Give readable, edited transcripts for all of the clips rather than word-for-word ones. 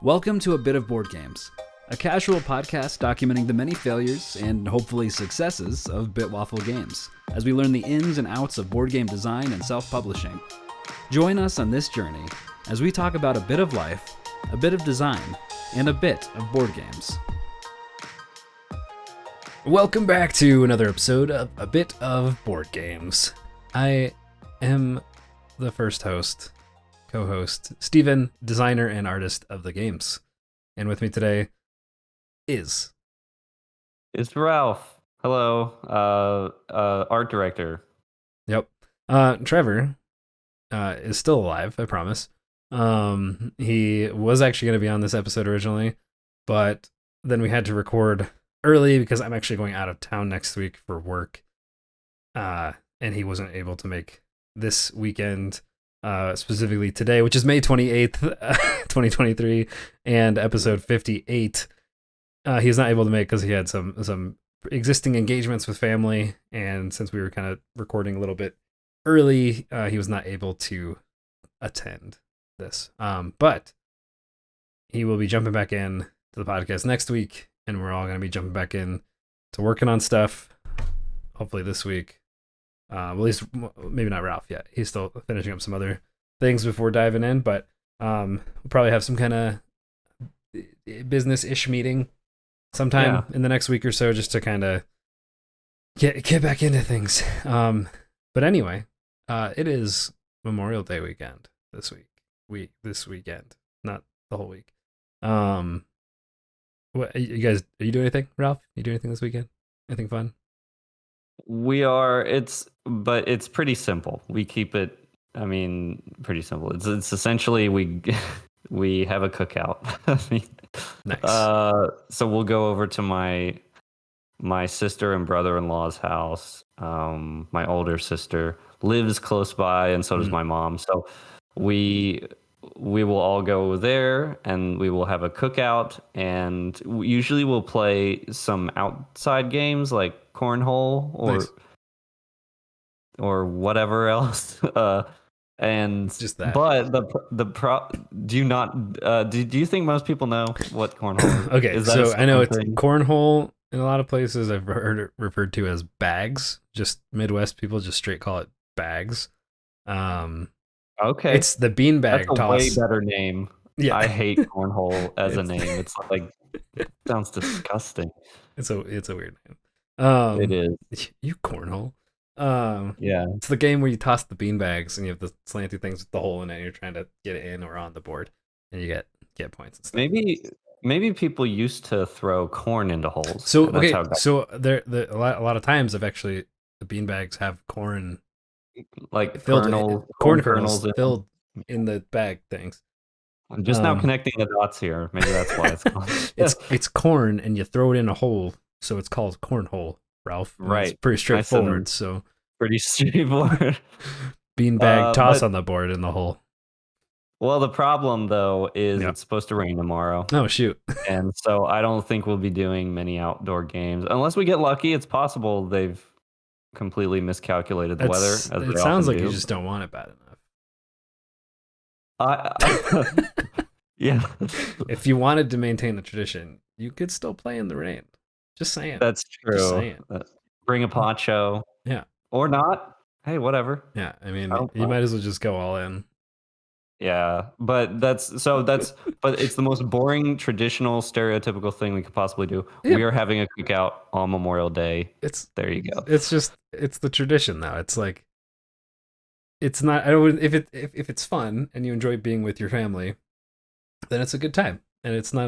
Welcome to A Bit of Board Games, a casual podcast documenting the many failures and hopefully successes of Waffle Games, as we learn the ins and outs of board game design and self-publishing. Join us on this journey as we talk about a bit of life, a bit of design, and a bit of board games. Welcome back to another episode of A Bit of Board Games. I am the first host, co-host, Steven, designer and artist of the games. And with me today is... It's Ralph. Hello. Art director. Yep. Trevor is still alive, I promise. He was actually going to be on this episode originally, but then we had to record early because I'm actually going out of town next week for work. And he wasn't able to make this weekend, specifically today, which is May 28th, 2023, and episode 58. He's not able to make because he had some existing engagements with family, and since we were kind of recording a little bit early, he was not able to attend this. But he will be jumping back in to the podcast next week, and we're all going to be jumping back in to working on stuff, hopefully this week. Well, at least maybe not Ralph yet. He's still finishing up some other things before diving in, but we'll probably have some kind of business-ish meeting sometime in the next week or so, just to kind of get back into things. But anyway, it is Memorial Day weekend this weekend, not the whole week. What you guys? Are you doing anything, Ralph? You doing anything this weekend? Anything fun? We are. It's pretty simple. We keep it. I mean, pretty simple. It's essentially we have a cookout. Nice. So we'll go over to my sister and brother-in-law's house. My older sister lives close by, and so does my mom. So we will all go there, and we will have a cookout. And usually we'll play some outside games like cornhole or whatever else. And just that. But do you think most people know what cornhole is? Okay, so I know it's cornhole in a lot of places. I've heard it referred to as bags. Just Midwest people just straight call it bags. Okay, it's the beanbag toss. Way better name. Yeah, I hate cornhole as a name. It's like, it sounds disgusting. It's a weird name. It is. You cornhole. Yeah, it's the game where you toss the beanbags and you have the slanty things with the hole in it, and you're trying to get it in or on the board, and you get points and stuff. Maybe people used to throw corn into holes. So okay, so a lot of times the beanbags have corn, like corn kernels filled in the bag things. I'm just now connecting the dots here. Maybe that's why it's called. it's corn, and you throw it in a hole, so it's called cornhole, Ralph. Right. It's pretty straightforward. So pretty straightforward. Beanbag toss on the board in the hole. Well, the problem though is it's supposed to rain tomorrow. Oh shoot! And so I don't think we'll be doing many outdoor games unless we get lucky. It's possible they've completely miscalculated the weather. It sounds like you just don't want it bad enough. Yeah. If you wanted to maintain the tradition, you could still play in the rain. Just saying. That's true. Just saying. Bring a poncho. Yeah. Or not. Hey, whatever. Yeah. I mean, you might as well just go all in. Yeah, but but it's the most boring, traditional, stereotypical thing we could possibly do. Yeah. We are having a cookout on Memorial Day. There you go. It's the tradition though. It's like, it's not. I don't. If it's fun and you enjoy being with your family, then it's a good time. And it's not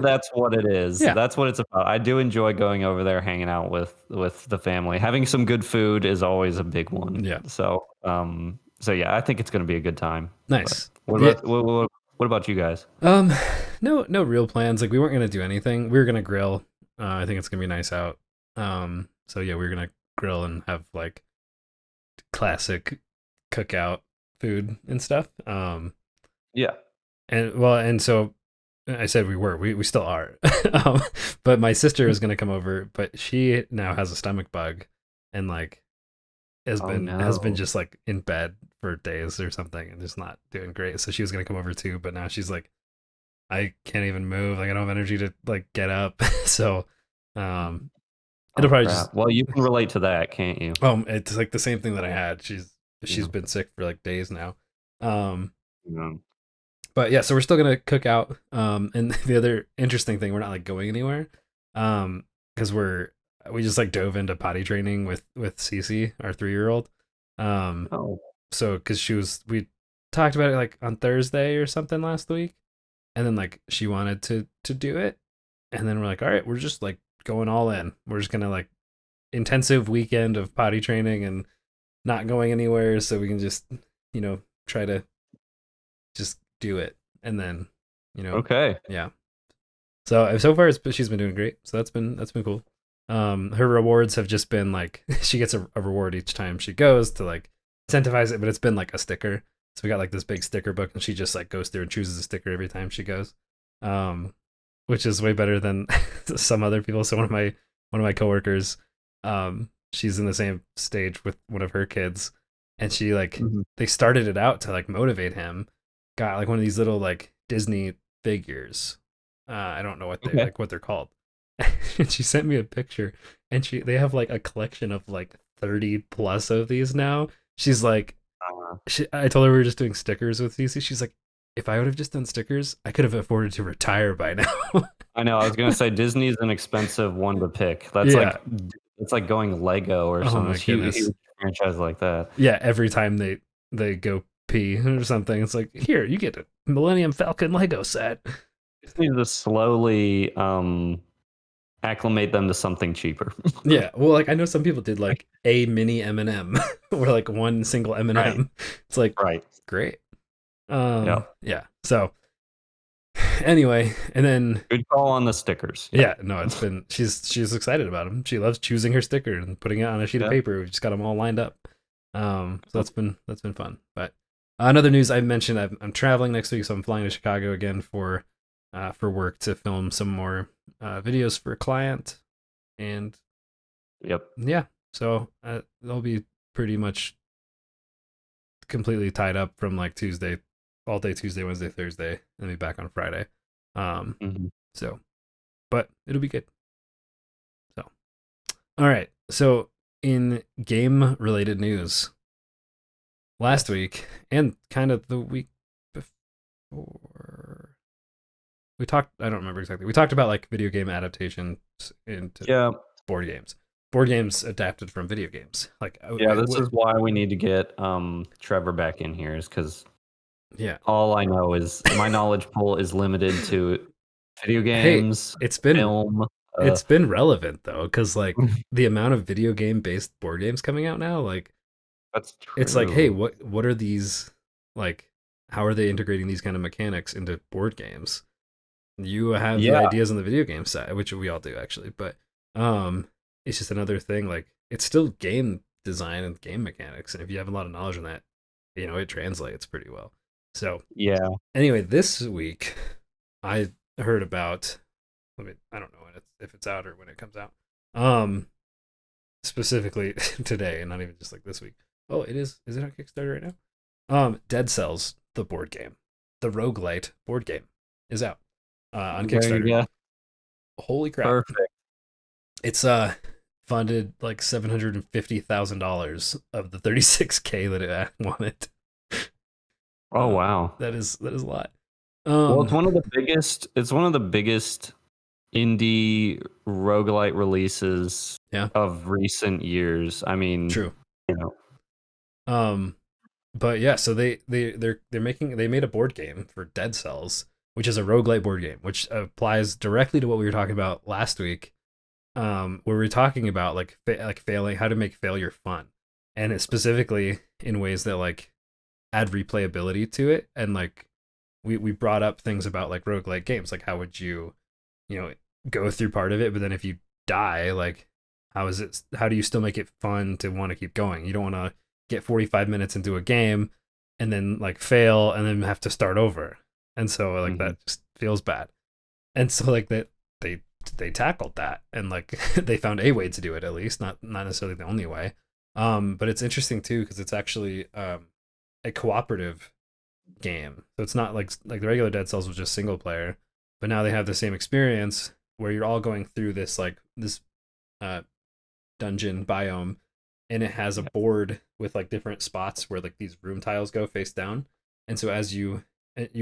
that's what it is. Yeah. That's what it's about. I do enjoy going over there, hanging out with the family. Having some good food is always a big one. Yeah. So yeah, I think it's going to be a good time. Nice. What about you guys? No real plans. Like, we weren't going to do anything. We were going to grill. I think it's going to be nice out. So yeah, we're going to grill and have like classic cookout food and stuff. Yeah. And so I said we still are. But my sister is going to come over, but she now has a stomach bug and like has been just like in bed for days or something and just not doing great. So she was going to come over too, but now she's like I can't even move. Like I don't have energy to like get up. So um it'll Oh probably just crap. Well, you can relate to that, can't you? it's like the same thing that I had. She's Yeah. been sick for like days now. Um Yeah. but yeah, so we're still gonna cook out. And the other interesting thing, we're not like going anywhere. Because we just like dove into potty training with Cece, our 3 year old. Um Oh, so because we talked about it like on Thursday or something last week, and then like she wanted to do it, and then we're like, all right, we're just like going all in. We're just gonna like intensive weekend of potty training and not going anywhere, so we can just try to just do it, and then okay. yeah. So far she's been doing great. So that's been cool. Her rewards have just been like she gets a reward each time she goes to like incentivize it, but it's been like a sticker. So we got like this big sticker book, and she just like goes through and chooses a sticker every time she goes, um, which is way better than some other people. So one of my coworkers, she's in the same stage with one of her kids, and she like Mhm. they started it out to like motivate him. Got like one of these little like Disney figures. I don't know Okay. what they're called. And she sent me a picture, and they have like a collection of like 30 plus of these now. She's like, Uh, I told her we were just doing stickers with CC. She's like, if I would have just done stickers, I could have afforded to retire by now. I know. I was gonna say Disney's an expensive one to pick. Yeah. That's like going Lego or Oh some my goodness. huge franchise like that. Yeah. Every time they go pee or something, it's like, here, you get a Millennium Falcon Lego set. Just need to slowly acclimate them to something cheaper. Yeah. Well, like I know some people did like a mini M&M or like one single Right. M&M. It's like Right. great. Yep. Yeah. So anyway, and then Good call on the stickers. yeah, Yep. no, it's been she's excited about them. She loves choosing her sticker and putting it on a sheet of Yep. paper. We've just got them all lined up. So that's been fun. But another news I mentioned, I'm traveling next week, so I'm flying to Chicago again for work to film some more videos for a client, and Yep. yeah, so they'll be pretty much completely tied up from like Tuesday, all day Tuesday, Wednesday, Thursday, and be back on Friday. Um, Hmm. so, but it'll be good. So, all right. So, in game related news, last Yes. week and kind of the week before, we talked. I don't remember exactly. We talked about like video game adaptations into Yeah. board games. Board games adapted from video games. Like, Yeah. This is why we need to get Trevor back in here, is because yeah. all I know is my knowledge pool is limited to video Hey, games, it's been film. it's been relevant though, because like the amount of video game based board games coming out now, like That's it's like, hey, true. what are these like? How are they integrating these kind of mechanics into board games? You have the Yeah. ideas on the video game side, which we all do actually, but um, it's just another thing. Like it's still game design and game mechanics, and if you have a lot of knowledge on that, it translates pretty well. So Yeah. anyway, this week I heard about. I don't know when if it's out or when it comes out. Um, specifically today, and not even just like this week. Oh, it is. Is it on Kickstarter right now? Dead Cells, the board game, the roguelite board game, is out on There you Kickstarter. go. Holy crap! Perfect. It's funded like $750,000 of the 36K that it wanted. Oh wow. That is a lot. Well, it's Um, one of the biggest. It's one of the biggest indie roguelite releases yeah, of recent years. I mean, true. you know, Um, but yeah, so they made a board game for Dead Cells, which is a roguelite board game, which applies directly to what we were talking about last week. Where we are talking about like like failing, how to make failure fun, and it's specifically in ways that like add replayability to it, and like we brought up things about like roguelike games, like how would you know go through part of it, but then if you die, like how do you still make it fun to want to keep going? You don't want to get 45 minutes into a game and then like fail and then have to start over, and so like mhm. that just feels bad. And so like that they tackled that, and like they found a way to do it, at least not necessarily the only way. But it's interesting too because it's actually a cooperative game. So it's not like the regular Dead Cells was just single player, but now they have the same experience where you're all going through this uh, dungeon biome, and it has a board with like different spots where like these room tiles go face down, and so as you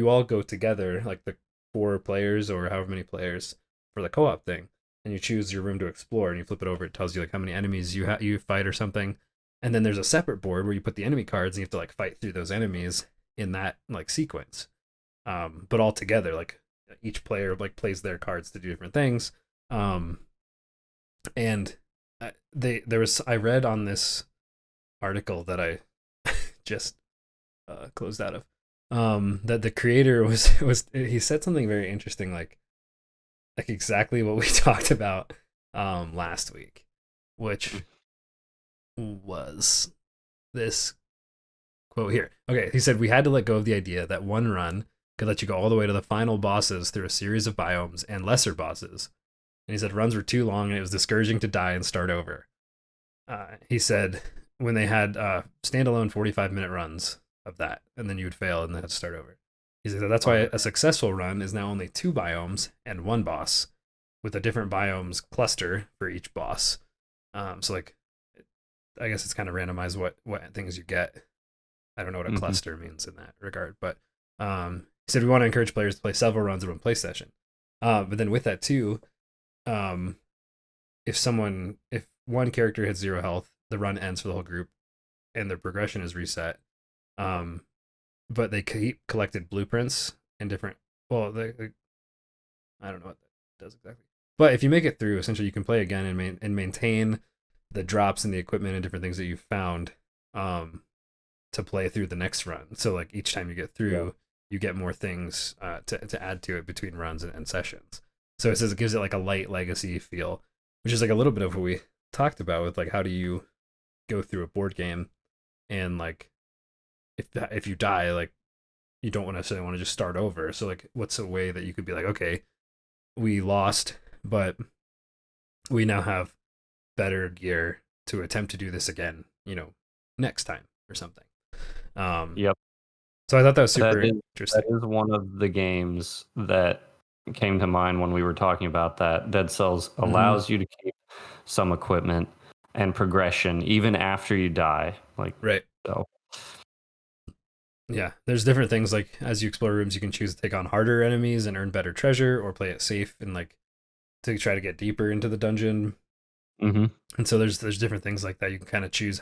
all go together, like the 4 players or however many players for the co-op thing, and you choose your room to explore, and you flip it over, it tells you like how many enemies you fight or something, and then there's a separate board where you put the enemy cards and you have to like fight through those enemies in that like sequence, but all together, like each player like plays their cards to do different things, and I read on this article that I just closed out of, that the creator was he said something very interesting, like exactly what we talked about last week, which was this quote here. Okay, he said we had to let go of the idea that one run could let you go all the way to the final bosses through a series of biomes and lesser bosses. And he said runs were too long and it was discouraging to die and start over. He said when they had standalone 45-minute runs of that, and then you would fail and then have to start over. He said that's why a successful run is now only 2 biomes and 1 boss, with a different biomes cluster for each boss. So like, I guess it's kind of randomized what things you get. I don't know what a cluster means in that regard, but he said we want to encourage players to play several runs in one play session. But then with that too, if one character hits 0 health, the run ends for the whole group, and their progression is reset. But they keep collected blueprints and different. Well, I don't know what that does exactly. But if you make it through, essentially you can play again and maintain the drops and the equipment and different things that you found, to play through the next run. So like each time you get through, you get more things to add to it between runs and sessions. So it says it gives it like a light legacy feel, which is like a little bit of what we talked about with like how do you go through a board game, and like if you die, like you don't necessarily want to just start over. So like what's a way that you could be like, okay, we lost, but we now have better gear to attempt to do this again, next time or something. Yep. So I thought that was super interesting. That is one of the games that came to mind when we were talking about that. Dead Cells allows you to keep some equipment and progression even after you die. Like, right. So. Yeah, there's different things, like as you explore rooms, you can choose to take on harder enemies and earn better treasure, or play it safe and like to try to get deeper into the dungeon. And so there's different things like that. You can kind of choose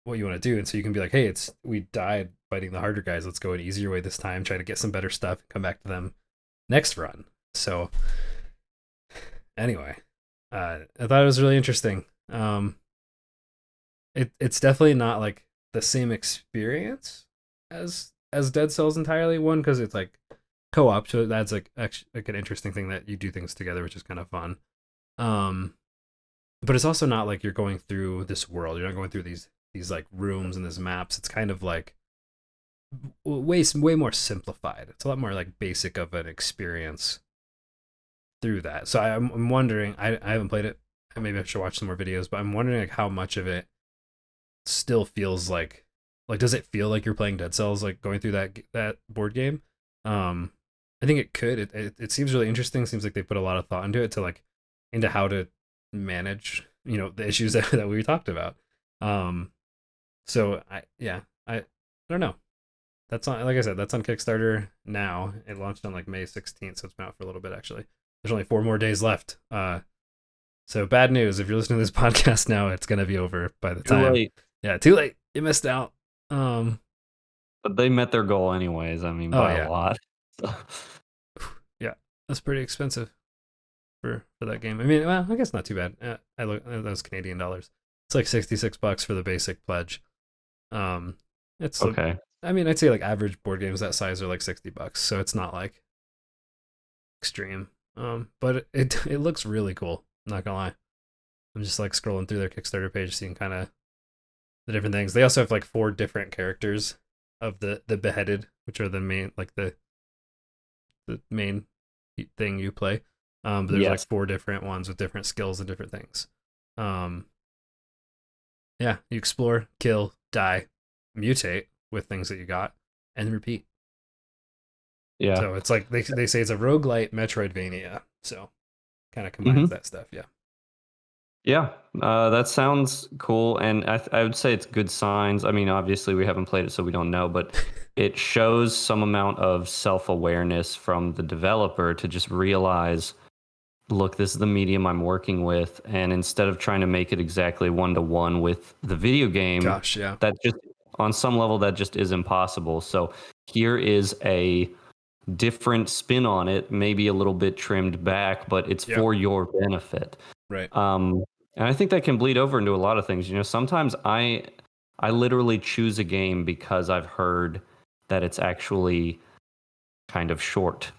what you want to do, and so you can be like, hey, we died fighting the harder guys, let's go an easier way this time, try to get some better stuff and come back to them next run. So anyway, I thought it was really interesting. It's definitely not like the same experience as Dead Cells entirely. One, because it's like co-op, so that's like actually like an interesting thing that you do things together, which is kind of fun. But it's also not like you're going through this world. You're not going through these like rooms and these maps. It's kind of like way more simplified. It's a lot more like basic of an experience through that. So I'm wondering. I haven't played it. Maybe I should watch some more videos. But I'm wondering like how much of it still feels like does it feel like you're playing Dead Cells, like going through that board game? I think it could. It seems really interesting. Seems like they put a lot of thought into it, into how to manage the issues that we talked about. So I don't know. That's on, like I said, that's on Kickstarter now. It launched on like May 16th, so it's been out for a little bit actually. There's only 4 more days left. So bad news if you're listening to this podcast now, it's gonna be over by the time. Late. Yeah, too late. You missed out. But they met their goal anyways. I mean, by a lot. So. Yeah, that's pretty expensive for that game. I mean, well, I guess not too bad. I look, those Canadian dollars. It's like $66 for the basic pledge. It's okay. I mean, I'd say like average board games that size are like $60, so it's not like extreme. But it looks really cool. I'm not gonna lie. I'm just like scrolling through their Kickstarter page, seeing kind of the different things. They also have like 4 different characters of the beheaded, which are the main the main thing you play. But there's like 4 different ones with different skills and different things. Yeah, you explore, kill, die, mutate with things that you got, and repeat. Yeah. So it's like they say it's a roguelite Metroidvania. So kind of combines Hmm. that stuff. Yeah. Yeah, that sounds cool, and I would say it's good signs. I mean, obviously we haven't played it, so we don't know, but it shows some amount of self-awareness from the developer to just realize, look, this is the medium I'm working with, and instead of trying to make it exactly one to one with the video game, Gosh, yeah. that just on some level that just is impossible. So here is a different spin on it, maybe a little bit trimmed back, but it's Yeah. for your benefit. Right. Um, and I think that can bleed over into a lot of things. You know, sometimes I literally choose a game because I've heard that it's actually kind of short.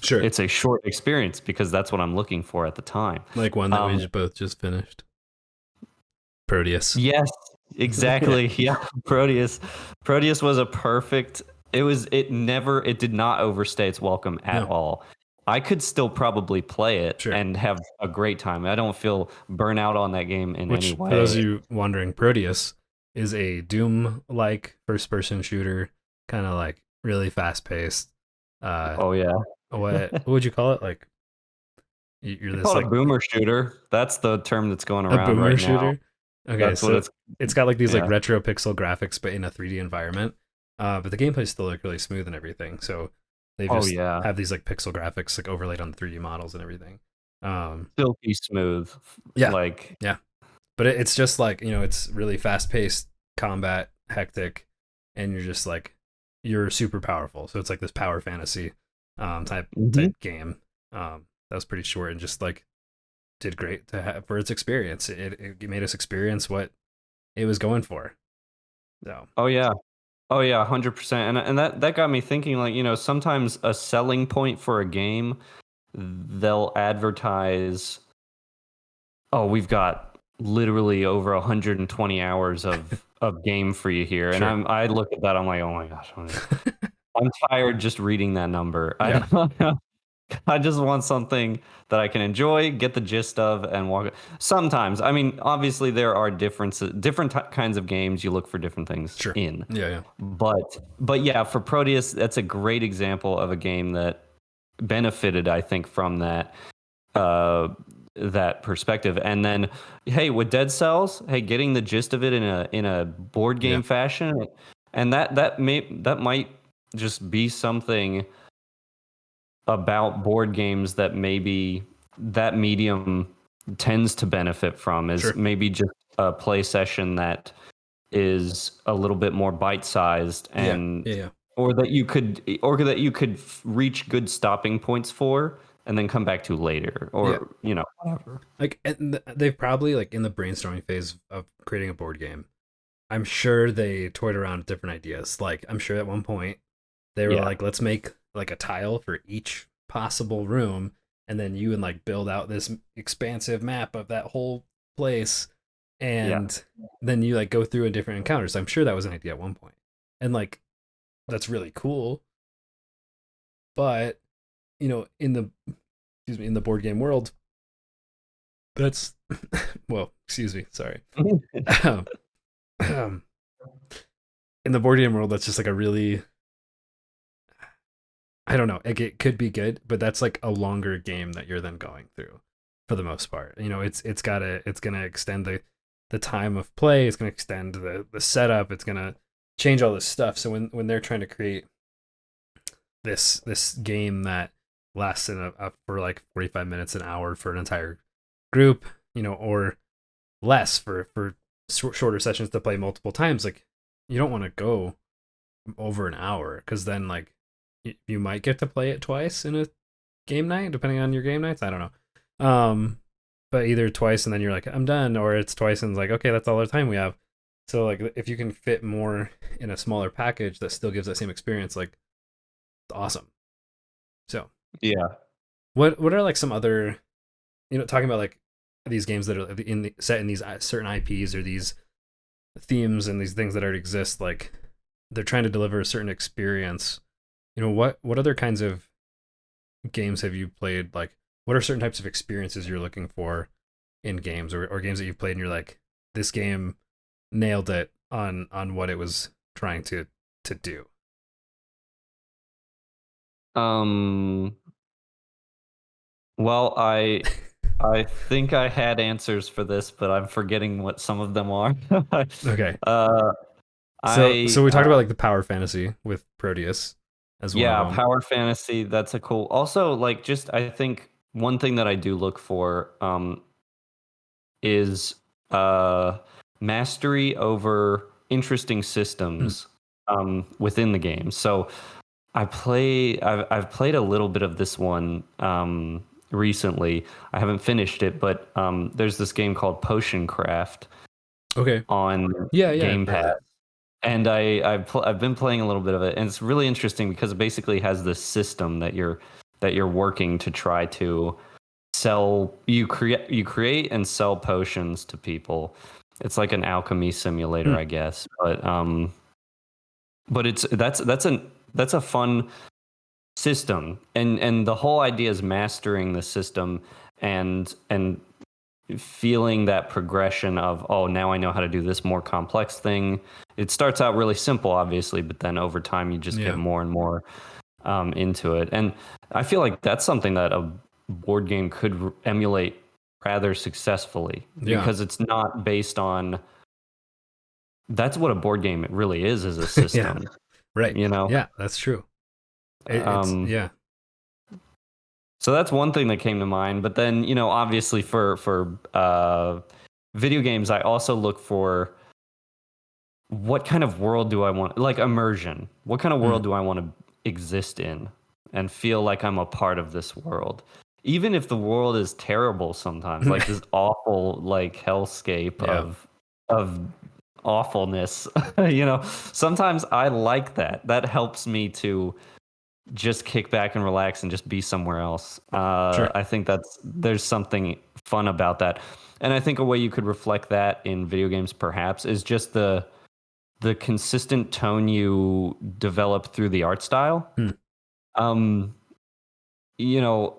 Sure. It's a short experience because that's what I'm looking for at the time. Like one that we Um, both just finished. Proteus. yes, Yeah. exactly. Yeah, Proteus. Proteus was a perfect. It did not overstay its welcome at No. all. I could still probably play it Sure. and have a great time. I don't feel burnout on that game in any Which, for those way. of you wondering, Proteus is a Doom-like first-person shooter, kind of like really fast-paced. Uh, Oh yeah. what would you call it? Like you're They this call it a like boomer shooter. That's the term that's going a around boomer right now. shooter. Okay, That's what so it's got like these like yeah. retro pixel graphics, but in a 3D environment. But the gameplay still like really smooth and everything. So they Oh just yeah. have these like pixel graphics like overlaid on the 3D models and everything. Silky smooth. Yeah, Like yeah. But it's just like it's really fast paced combat, hectic, and you're just like you're super powerful. So it's like this power fantasy mhm. type game. That was pretty short and just like did great to have for its experience. It made us experience what it was going for. So Oh yeah. Oh yeah, 100%. And that got me thinking, like, you know, sometimes a selling point for a game, they'll advertise, "Oh, we've got literally over 120 hours of game for you here." And sure. I look at that, I'm like, "Oh my gosh, I'm tired just reading that number." I Yeah, don't know. I just want something that I can enjoy, get the gist of, and walk. Sometimes, I mean, obviously there are differences, different kinds of games you look for different things sure. in. Yeah, yeah, But yeah, for Proteus, that's a great example of a game that benefited, I think, from uh, that perspective. And then, hey, with Dead Cells, hey, getting the gist of it in a board yeah. game fashion, and that might just be something about board games that maybe that medium tends to benefit from is Sure. maybe just a play session that is a little bit more bite-sized Yeah, and yeah, yeah. or that you could reach good stopping points for and then come back to later Yeah. or whatever. Like and they've probably like in the brainstorming phase of creating a board game. I'm sure they toyed around with different ideas. Like I'm sure at one point they were Yeah. like, let's make like a tile for each possible room, and then you and like build out this expansive map of that whole place, Yeah. and then you like go through a different encounters. I'm sure that was an idea at one point, and like that's really cool. But in the in the board game world, that's well, excuse me, sorry. In the board game world, that's just like a really I don't know. It could be good, but that's like a longer game that you're then going through for the most part. It's gonna extend the time of play. It's gonna extend the setup. It's gonna change all this stuff. So when they're trying to create this game that lasts for like 45 minutes an hour for an entire group, or less for shorter sessions to play multiple times, like you don't want to go over an hour because then like you might get to play it twice in a game night depending on your game nights. I don't know. But either twice and then you're like I'm done, or it's twice and it's like okay, that's all the time we have. So like if you can fit more in a smaller package that still gives that same experience, like it's awesome. So Yeah. what are like some other talking about like these games that are set in these certain IPs or these themes and these things that already exist, like they're trying to deliver a certain experience. What other kinds of games have you played? Like, what are certain types of experiences you're looking for in games, or games that you've played and you're like, this game nailed it on what it was trying to do? Um, well, I think I had answers for this, but I'm forgetting what some of them are. Okay. uh, So I we talked about like the power fantasy with Proteus as one of Yeah, them. power fantasy. That's a cool. Also, like, just I think one thing that I do look for is mastery over interesting Hmm. systems within the game. So I've played a little bit of this one recently. I haven't finished it, but there's this game called Potion Craft Okay. on Yeah, yeah, I've Game heard of Pass. that. And I've been playing a little bit of it, and it's really interesting because it basically has this system that you're working to try to sell. You create and sell potions to people. It's like an alchemy simulator, Hmm. I guess. But it's that's a fun system, and the whole idea is mastering the system and feeling that progression of, oh, now I know how to do this more complex thing. It starts out really simple, obviously, but then over time you just get Yeah. more and more into it. And I feel like that's something that a board game could emulate rather successfully, Yeah. because it's not based on. That's what a board game really is a Yeah. system, Right. you know. Yeah, that's true. It's Um, yeah. so that's one thing that came to mind. But then, obviously for video games, I also look for what kind of world do I want, like immersion. What kind of Mm. world do I want to exist in and feel like I'm a part of this world? Even if the world is terrible sometimes, like this awful like hellscape Yeah. of awfulness, sometimes I like that. That helps me to just kick back and relax and just be somewhere else. Sure. I think there's something fun about that. And I think a way you could reflect that in video games perhaps is just the consistent tone you develop through the art style. Hmm. Um, you know,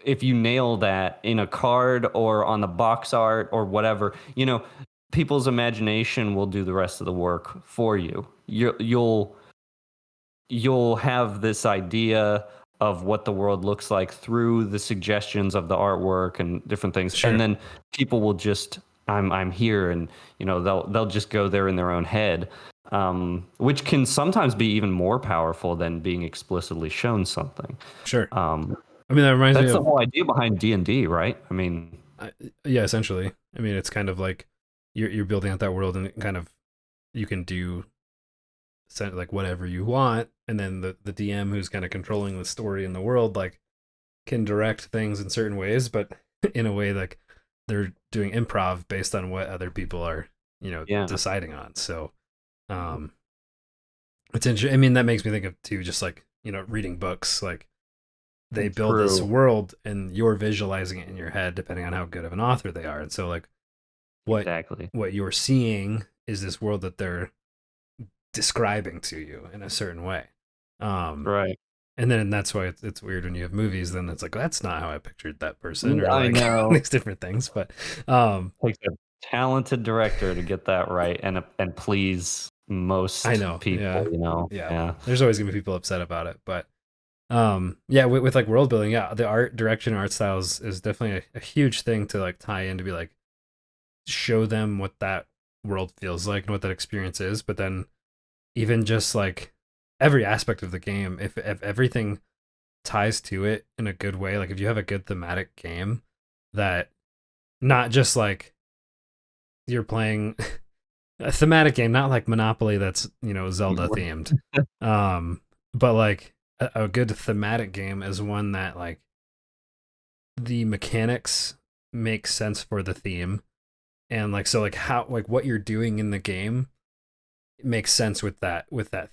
if you nail that in a card or on the box art or whatever, people's imagination will do the rest of the work for you. You'll have this idea of what the world looks like through the suggestions of the artwork and different things, and Sure. then people will just, I'm here, and they'll just go there in their own head, which can sometimes be even more powerful than being explicitly shown something. Sure. um, I mean, that reminds me that's the of whole idea behind D&D, right? I mean, I, yeah, essentially. I mean, it's kind of like you're building out that world, and kind of you can do like whatever you want, and then the DM who's kind of controlling the story in the world like can direct things in certain ways, but in a way like they're doing improv based on what other people are yeah, deciding on. So um it's interesting. I mean, that makes me think of too, just like reading books. Like they build this true, world and you're visualizing it in your head depending on how good of an author they are. And so like what exactly, what you're seeing is this world that they're describing to you in a certain way. Um, right. and then that's why it's weird when you have movies. Then it's like that's not how I pictured that person, or I like know. these different things. But um, Takes a talented director to get that right and please I most know, people, yeah, yeah. Yeah. There's always gonna be people upset about it, but yeah, with like world building, yeah, the art direction, art styles is definitely a huge thing to like tie in to be like show them what that world feels like and what that experience is. But then even just like every aspect of the game, if everything ties to it in a good way, like if you have a good thematic game that not just like you're playing a thematic game, not like Monopoly that's Zelda themed, um, but like a good thematic game is one that like the mechanics make sense for the theme, and like so like how like what you're doing in the game makes sense with that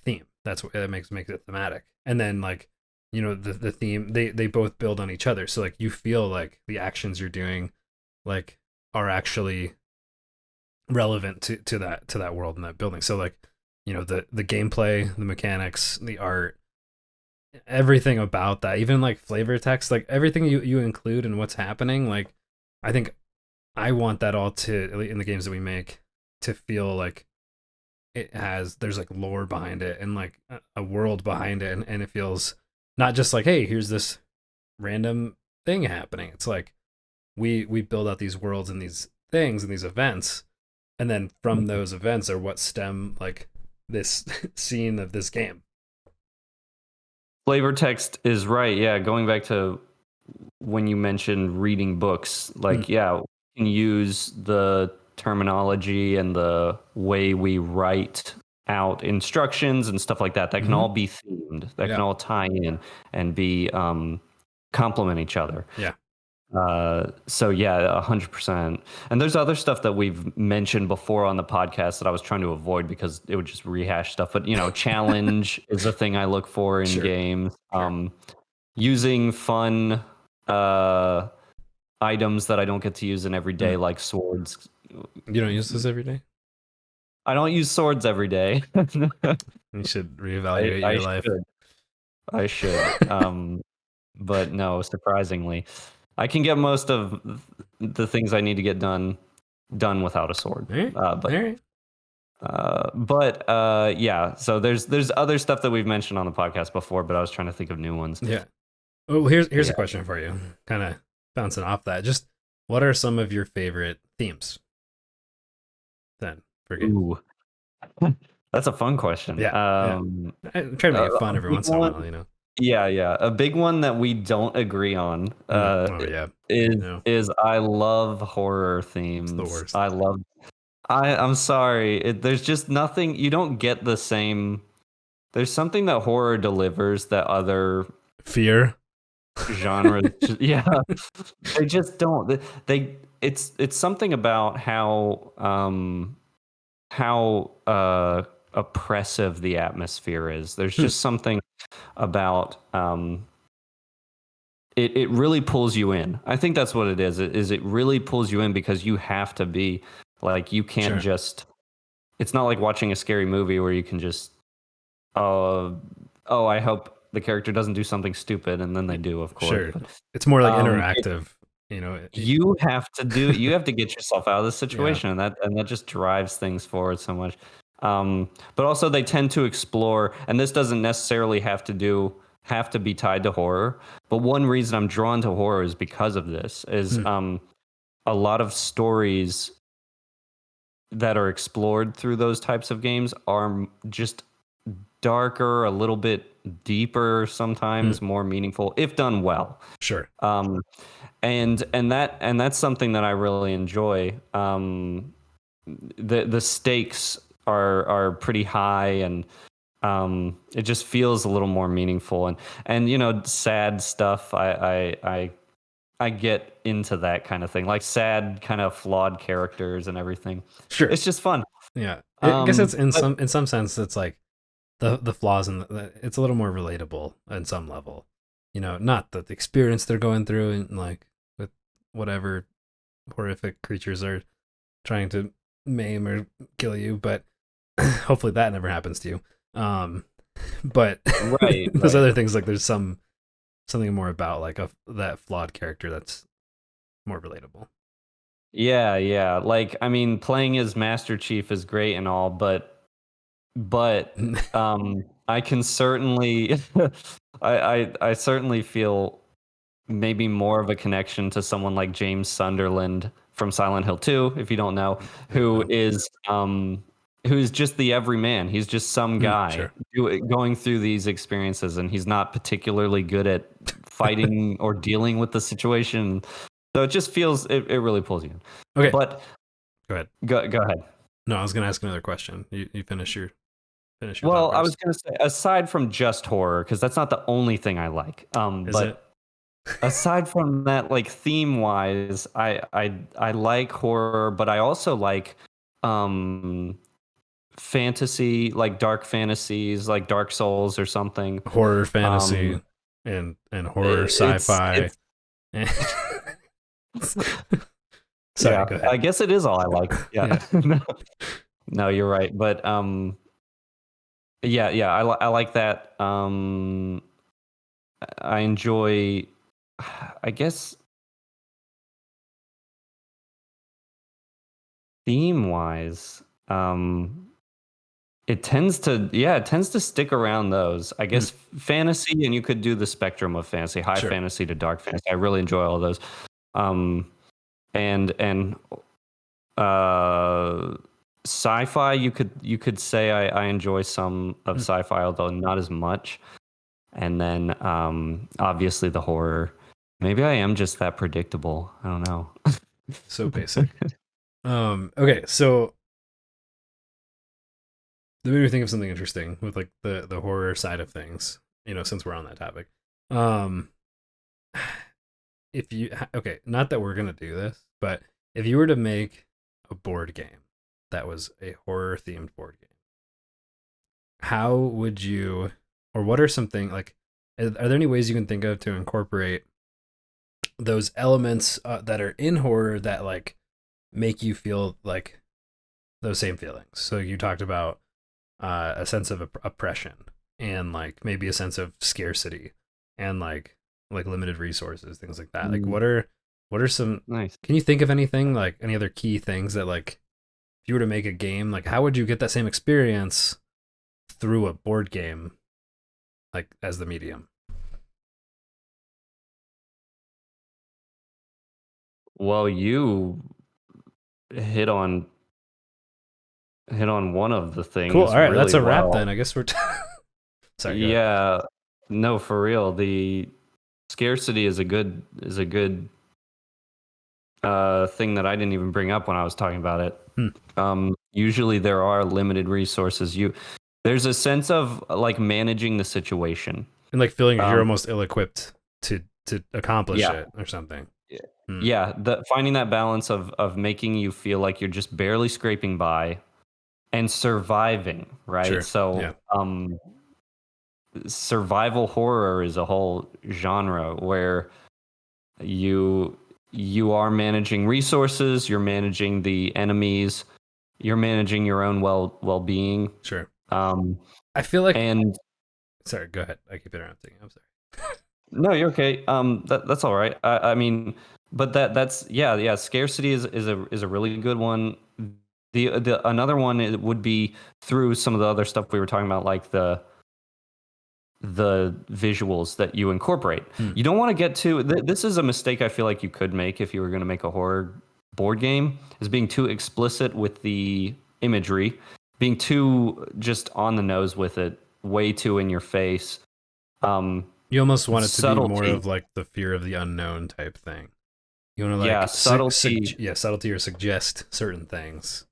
theme. That's what that makes it thematic. And then like the theme, they both build on each other. So like you feel like the actions you're doing like are actually relevant to that world and that building. So like the gameplay, the mechanics, the art, everything about that, even like flavor text, like everything you include in what's happening, like I think I want that all to in the games that we make to feel like there's like lore behind it and like a world behind it, and it feels Not just like, hey, here's this random thing happening. It's like we build out these worlds and these things and these events, and then from those events are what stem like this scene of this game. Flavor text is right. Yeah, going back to when you mentioned reading books, like, yeah, we can use the terminology and the way we write out instructions and stuff like that. That can all be themed. That can all tie in and be complement each other. Yeah. So yeah, 100%. And there's other stuff that we've mentioned before on the podcast that I was trying to avoid because it would just rehash stuff. But challenge is a thing I look for in games. Using fun items that I don't get to use in every day, like swords. You don't use this every day? I don't use swords every day. You should reevaluate your life. I should. But no, surprisingly, I can get most of the things I need to get done without a sword. Yeah. So there's other stuff that we've mentioned on the podcast before, but I was trying to think of new ones. Yeah. Oh, here's a question for you. Kind of bouncing off that. Just what are some of your favorite themes? Then for games. Ooh. That's a fun question. Yeah. I'm trying to make it fun every once in a while, Yeah. A big one that we don't agree on is I love horror themes. It's the worst. I'm sorry. There's just nothing. You don't get the same. There's something that horror delivers that other fear genres. They just don't. It's something about how oppressive the atmosphere is. There's just something about it really pulls you in. I think that's what it is. It really pulls you in because you have to be like, you can't just, it's not like watching a scary movie where you can just I hope the character doesn't do something stupid, and then they do, of course. But, it's more like interactive. You have to get yourself out of this situation, and that just drives things forward so much. But also they tend to explore, and this doesn't necessarily have to be tied to horror, but one reason I'm drawn to horror is because of this is a lot of stories that are explored through those types of games are just darker, a little bit deeper, sometimes more meaningful if done well. And that's something that I really enjoy. The stakes are pretty high, and it just feels a little more meaningful, and sad stuff. I get into that kind of thing, like sad, kind of flawed characters and everything. It's just fun. Yeah, I guess it's in some sense it's like the flaws in it's a little more relatable on some level. Not the experience they're going through and like with whatever horrific creatures are trying to maim or kill you, but hopefully that never happens to you. But there's other things, like there's something more about that flawed character that's more relatable. Yeah. Like, I mean, playing as Master Chief is great and all, but I can certainly I certainly feel maybe more of a connection to someone like James Sunderland from Silent Hill 2, if you don't know, who's just the everyman. He's just some guy going through these experiences, and he's not particularly good at fighting or dealing with the situation. So it just feels it really pulls you in. Okay, but go ahead. Go ahead. No, I was going to ask another question. You finish your. Well, I was going to say, aside from just horror, because that's not the only thing I like. Aside from that, like theme wise, I like horror, but I also like fantasy, like dark fantasies, like Dark Souls or something. Horror fantasy and horror sci-fi. Sorry, go ahead. I guess it is all I like. Yeah. No, you're right. But I like that. I enjoy, I guess, theme wise. it tends to stick around those. I Mm, guess fantasy, and you could do the spectrum of fantasy, high sure. fantasy to dark fantasy. I really enjoy all those. Um, and uh, sci-fi, you could say I enjoy some of Mm, sci-fi, although not as much. And then obviously the horror. Maybe I am just that predictable. I don't know. so basic. Okay, so that made me think of something interesting with like the horror side of things. You know, since we're on that topic. Um, if you okay, not that we're gonna do this, but if you were to make a board game that was a horror themed board game, how would you, or what are something like? Are there any ways you can think of to incorporate those elements that are in horror that like make you feel like those same feelings? So you talked about a sense of oppression and like maybe a sense of scarcity and like limited resources, things like that. Like Mm, what are some, nice. can you think of anything like any other key things that like if you were to make a game, like how would you get that same experience through a board game like as the medium? Well, you hit on hit on one of the Cool. things All right, that's really a wrap then. well. I guess we're sorry, go ahead. Yeah, no, for real. The scarcity is a good thing that I didn't even bring up when I was talking about it. Hmm. Usually there are limited resources. There's a sense of like managing the situation. And like feeling like you're Um, almost ill-equipped to accomplish yeah, it or something. yeah, Hmm. yeah. The finding that balance of making you feel like you're just barely scraping by and surviving, right? Sure. Yeah. So, survival horror is a whole genre where you you are managing resources, you're managing the enemies, you're managing your own well-being. Sure. Um, I feel like and sorry, go ahead. I keep interrupting. I'm sorry. no, you're okay. That's all right. I mean, but that's yeah. Scarcity is a really good one. The another one it would be through some of the other stuff we were talking about, like the visuals that you incorporate. Hmm. You don't want to get too. This is a mistake I feel like you could make if you were going to make a horror board game, is being too explicit with the imagery, being too just on the nose with it, way too in your face. Um, You almost want it to be more Subtlety, of like the fear of the unknown type thing. You want to yeah, like subtlety, yeah, subtlety or suggest certain things.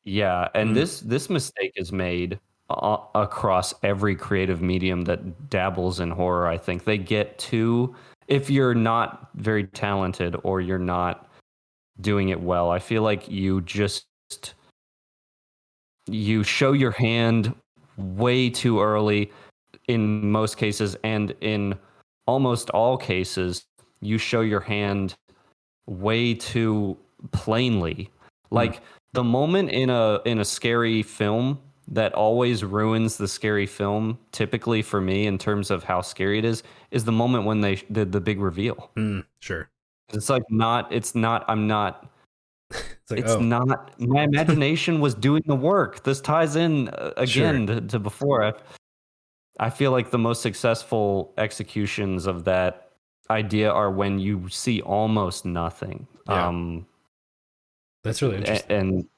yeah. And Mm, this mistake is made across every creative medium that dabbles in horror. I think they get too, if you're not very talented or you're not doing it well, I feel like you show your hand way too early in most cases, and in almost all cases you show your hand way too plainly. mm. Like the moment in a scary film that always ruins the scary film, typically for me in terms of how scary it is the moment when they did the big reveal. Mm, sure. It's like not it's not I'm not It's like, it's oh, not my imagination was doing the work. This ties in sure. again to before. I feel like the most successful executions of that idea are when you see almost nothing. Yeah. That's really interesting. And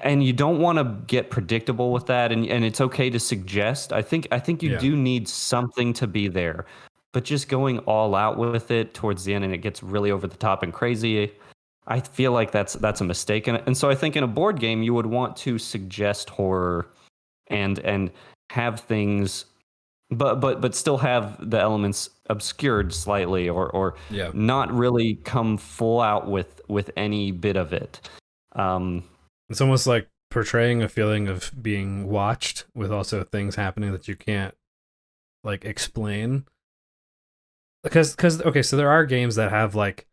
and you don't want to get predictable with that, and it's okay to suggest. I think you Yeah. do need something to be there, but just going all out with it towards the end and it gets really over the top and crazy, I feel like that's a mistake. And so I think in a board game you would want to suggest horror and have things, but still have the elements obscured slightly, or Yeah. not really come full out with any bit of it. Um, It's almost like portraying a feeling of being watched with also things happening that you can't like explain. Because okay, so there are games that have like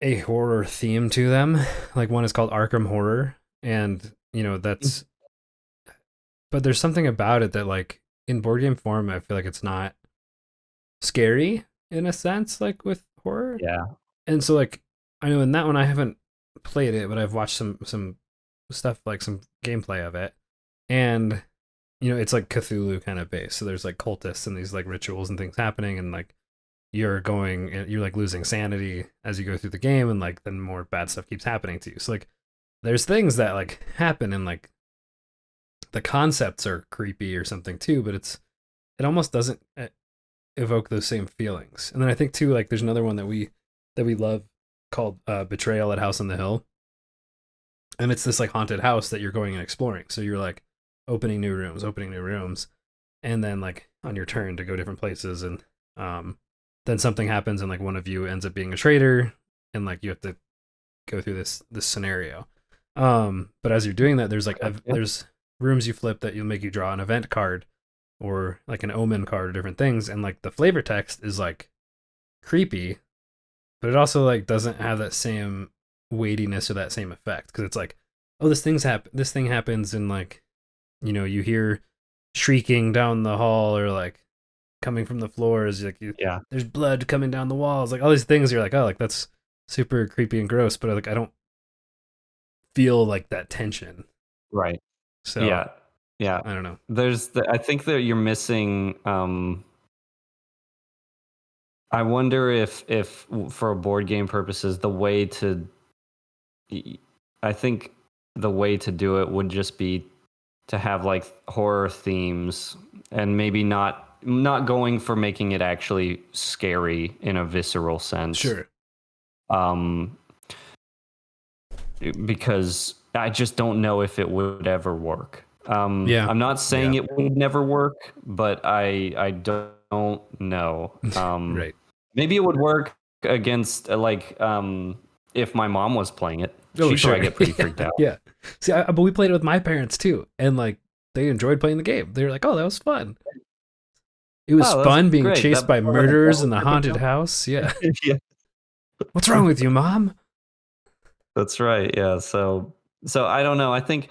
a horror theme to them. Like one is called Arkham Horror, and you know that's. But there's something about it that like in board game form, I feel like it's not scary in a sense, like with horror. yeah. And so like I know in that one I haven't played it, but I've watched some stuff like some gameplay of it, and it's like Cthulhu kind of based. So there's like cultists and these like rituals and things happening, and like you're like losing sanity as you go through the game, and like then more bad stuff keeps happening to you. So like there's things that like happen, and like the concepts are creepy or something too, but it almost doesn't evoke those same feelings. And then I think too, like there's another one that we love called Betrayal at House on the Hill, and it's this like haunted house that you're going and exploring. So you're like opening new rooms, and then like on your turn to go different places, and then something happens, and like one of you ends up being a traitor, and like you have to go through this scenario. But as you're doing that, there's like there's rooms you flip that you'll make you draw an event card or like an omen card or different things, and like the flavor text is like creepy, but it also like doesn't have that same weightiness or that same effect, because it's like, oh, this thing happens, and like you hear shrieking down the hall, or like coming from the floors, like there's blood coming down the walls, like all these things. You're like, oh, like that's super creepy and gross, but like I don't feel like that tension. Right. So yeah, I don't know. I think that you're missing. I wonder if for board game purposes, I think the way to do it would just be to have like horror themes, and maybe not going for making it actually scary in a visceral sense. Sure. Because I just don't know if it would ever work. Yeah. I'm not saying it would never work, but I don't know. Right. Maybe it would work against if my mom was playing it. Oh, she'd sure. probably get pretty freaked out. Yeah. See, but we played it with my parents too, and like they enjoyed playing the game. They were like, "Oh, that was fun." It was fun being great. chased by murderers in the haunted house. Yeah. Yeah. What's wrong with you, Mom? That's right. Yeah. So I don't know. I think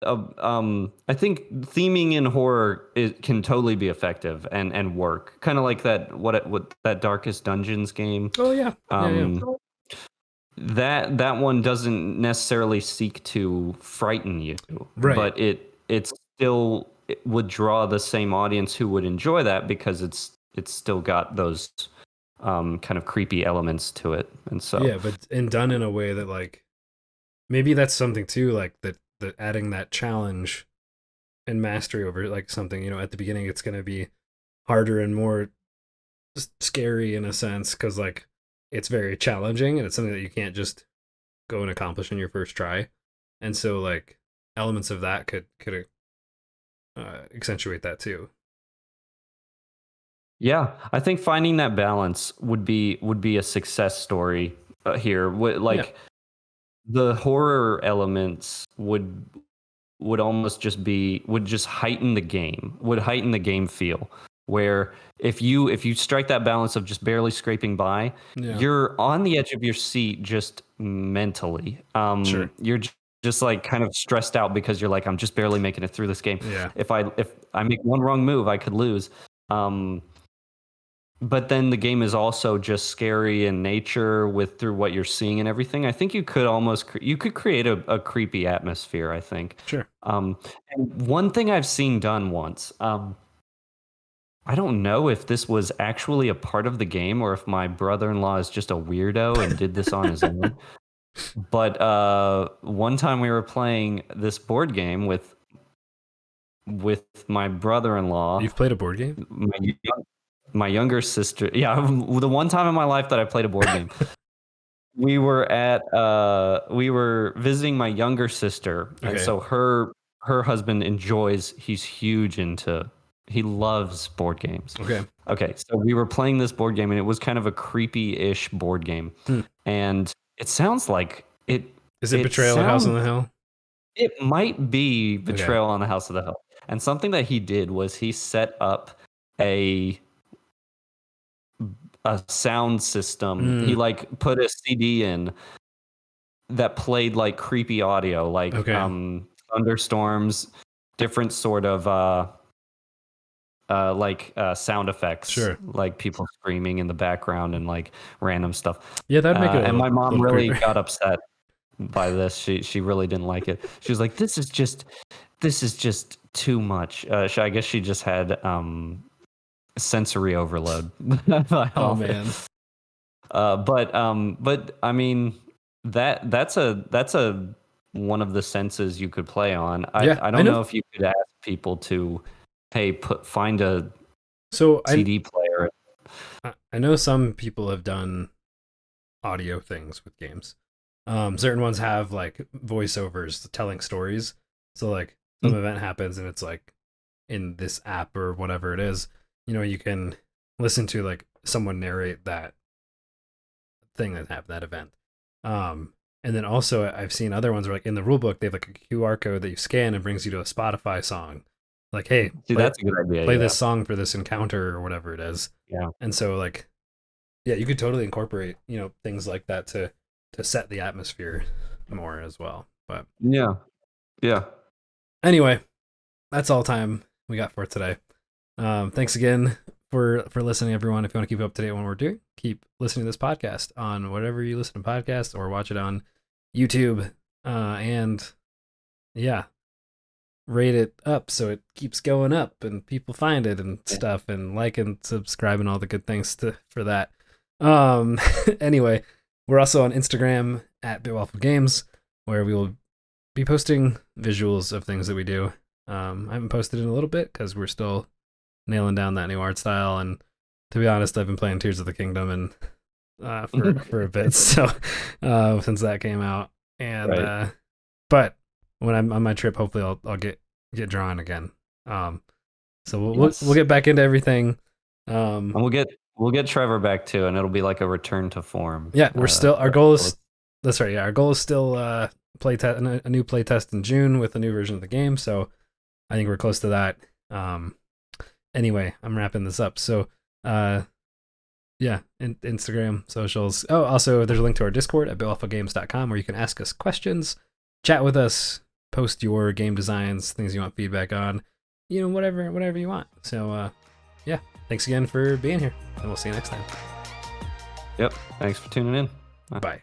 theming in horror can totally be effective and work. Kind of like what that Darkest Dungeons game. Oh yeah. That one doesn't necessarily seek to frighten you, right? But it would draw the same audience who would enjoy that, because it's still got those kind of creepy elements to it, and so but done in a way that like maybe that's something too, like that adding that challenge and mastery over like something. At the beginning it's going to be harder and more scary in a sense, because like it's very challenging, and it's something that you can't just go and accomplish in your first try. And so like elements of that could accentuate that too. Yeah, I think finding that balance would be a success story here. The horror elements would almost just heighten the game feel, where if you strike that balance of just barely scraping by, you're on the edge of your seat just mentally. Sure. You're just like kind of stressed out, because you're like, I'm just barely making it through this game. Yeah. If I make one wrong move, I could lose. But then the game is also just scary in nature through what you're seeing and everything. I think you could create a creepy atmosphere, I think. Sure. And one thing I've seen done once, I don't know if this was actually a part of the game, or if my brother-in-law is just a weirdo and did this on his own. But one time we were playing this board game with my brother-in-law. You've played a board game? My younger sister. Yeah, the one time in my life that I played a board game. We were visiting my younger sister, and so her husband he loves board games. Okay, so we were playing this board game, and it was kind of a creepy-ish board game. And it sounds like it. Is it Betrayal at House on the Hill? It might be Betrayal on the House of the Hill. And something that he did was he set up a sound system. He like put a CD in that played like creepy audio, like thunderstorms, different sort of sound effects, sure, like people screaming in the background and like random stuff. Yeah, that'd make it. And my mom really got upset by this. She really didn't like it. She was like, this is just too much. I guess she just had sensory overload. Oh man. But I mean that's a one of the senses you could play on. Yeah, I I don't know. know if you could ask people to, hey, find a So CD player. I know some people have done audio things with games. Certain ones have like voiceovers telling stories. So like some event happens and it's like in this app or whatever it is, you can listen to like someone narrate that thing that happened, that event. And then also I've seen other ones where like in the rule book they have like a QR code that you scan and brings you to a Spotify song. Like, hey, See, that's a good idea. play Yeah. this song for this encounter or whatever it is. Yeah. And so like, yeah, you could totally incorporate, things like that to set the atmosphere more as well. But Yeah. Yeah. anyway, that's all time we got for today. Thanks again for listening, everyone. If you want to keep up to date on what we're doing, keep listening to this podcast on whatever you listen to podcasts or watch it on YouTube. And yeah, rate it up so it keeps going up and people find it and stuff, and like and subscribe and all the good things for that. Anyway, we're also on Instagram at Waffle Games, where we will be posting visuals of things that we do. I haven't posted in a little bit because we're still nailing down that new art style, and to be honest, I've been playing Tears of the Kingdom and for a bit, so since that came out, and Right. but when I'm on my trip, hopefully I'll get drawing again. So we'll get back into everything. And we'll get Trevor back too, and it'll be like a return to form. Yeah, we're still our goal is that's right. Yeah, our goal is still play test a new play test in June with a new version of the game. So I think we're close to that. Anyway, I'm wrapping this up. So yeah, Instagram, socials. Oh, also there's a link to our Discord at wafflegames.com where you can ask us questions, chat with us, post your game designs, things you want feedback on, whatever you want. So yeah, thanks again for being here, and we'll see you next time. Yep. Thanks for tuning in. Bye.